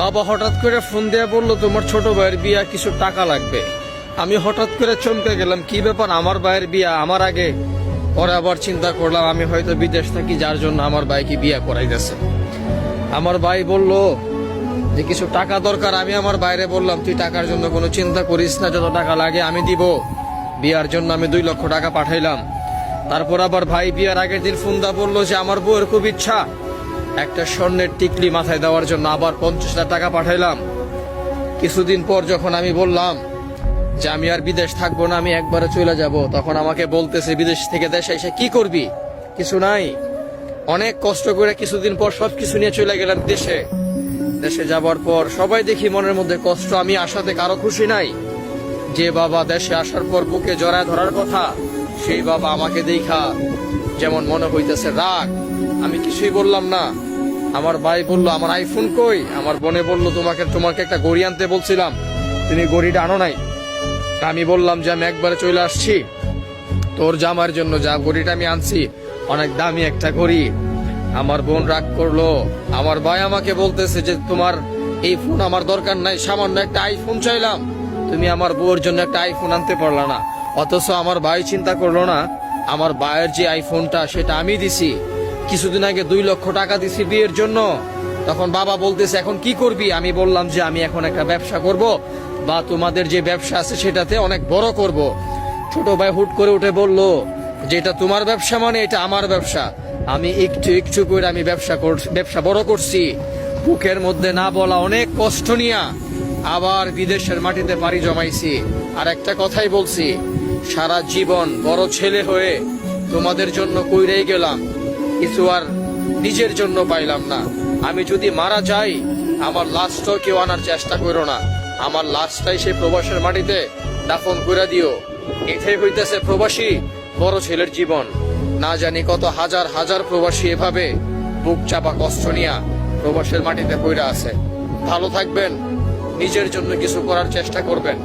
বাবা হঠাৎ করে ফোন দিয়ে বললো তোমার ছোট ভাইয়ের বিয়া, কিছু টাকা লাগবে। আমি হঠাৎ করে চমকে গেলাম, কি ব্যাপার, আমার ভাইয়ের বিয়া আমার আগে? পরে আবার চিন্তা করলাম আমি হয়তো বিদেশ থাকি, যার জন্য আমার ভাইকে বিয়া করাইতেছে। আমার ভাই বলল যে কিছু টাকা দরকার। আমি আমার বাইরে বললাম তুই টাকার জন্য কোনো চিন্তা করিস না, যত টাকা লাগে আমি দিব। বিয়ার জন্য আমি 2 লক্ষ টাকা পাঠাইলাম। তারপর আবার ভাই বিয়ার আগের দিন ফোন দা বললো যে আমার বউয়ের খুব ইচ্ছা একটা স্বর্ণের টিকলি মাথায় দেওয়ার জন্য, আবার 50,000 টাকা পাঠাইলাম। কিছুদিন পর যখন আমি বললাম যে আমি আর বিদেশ থাকবো না, আমি একবারে চলে যাব, তখন আমাকে বলতেছে বিদেশ থেকে দেশে এসে কি করবি, কিছু নাই। অনেক কষ্ট করে কিছুদিন পর সবকিছু নিয়ে চলে গেলাম দেশে। দেশে যাবার পর সবাই দেখি মনের মধ্যে কষ্ট, আমি আসাতে কারো খুশি নাই। যে বাবা দেশে আসার পর বুকে জড়ায় ধরার কথা, সেই বাবা আমাকে দেখা যেমন মনে হইতেছে রাগ। আমি কিছুই বললাম না। আমার ভাই বলল আমার আইফোন কই, আমার বোনে বলল তোমাকে একটা ঘড়ি আনতে বলছিলাম, তুমি ঘড়িটা আনো নাই। আমি বললাম যে আমি একবারে চলে আসছি তোর জামার জন্য, যা ঘড়িটা আমি আনছি অনেক দামি একটা ঘড়ি। আমার বোন রাগ করলো। আমার ভাই আমাকে বলতেছে যে তোমার এই ফোন আমার দরকার নাই, সামান্য একটা আইফোন চাইলাম, তুমি আমার বউর জন্য একটা আইফোন আনতে পারলা না। অথচ আমার ভাই চিন্তা করলো না, আমার ভাইয়ের যে আইফোনটা সেটা আমি দিছি। কিছুদিন আগে 2 লক্ষ টাকা দিছি বিয়ের জন্য। তখন বাবা বলতেছে এখন কি করবি? আমি বললাম যে আমি এখন একটা ব্যবসা করব, বা তোমাদের যে ব্যবসা আছে সেটাতে অনেক বড় করব। ছোট ভাই হুট করে উঠে বলল যে এটা তোমার ব্যবসা মানে এটা আমার ব্যবসা। আমি একটু একটু করে আমি ব্যবসা বড় করছি। বুকের মধ্যে না বলা অনেক কষ্ট নিয়া আবার বিদেশের মাটিতে পাড়ি জমাইছি। আর একটা কথাই বলছি, সারা জীবন বড় ছেলে হয়ে তোমাদের জন্য কইরেই গেলাম, কিছু আর নিজের জন্য পাইলাম না। আমি যদি মারা যাই আমার লাশটাও কেউ আনার চেষ্টা করো না, আমার লাশটাই সেই প্রবাসের মাটিতে দাফন করে দিও। এটাই হইতেছে প্রবাসী বড় ছেলের জীবন। না জানি কত হাজার হাজার প্রবাসী এভাবে বুক চাপা কষ্ট নিয়া প্রবাসের মাটিতে পইরা আছে। ভালো থাকবেন, নিজের জন্য কিছু করার চেষ্টা করবেন।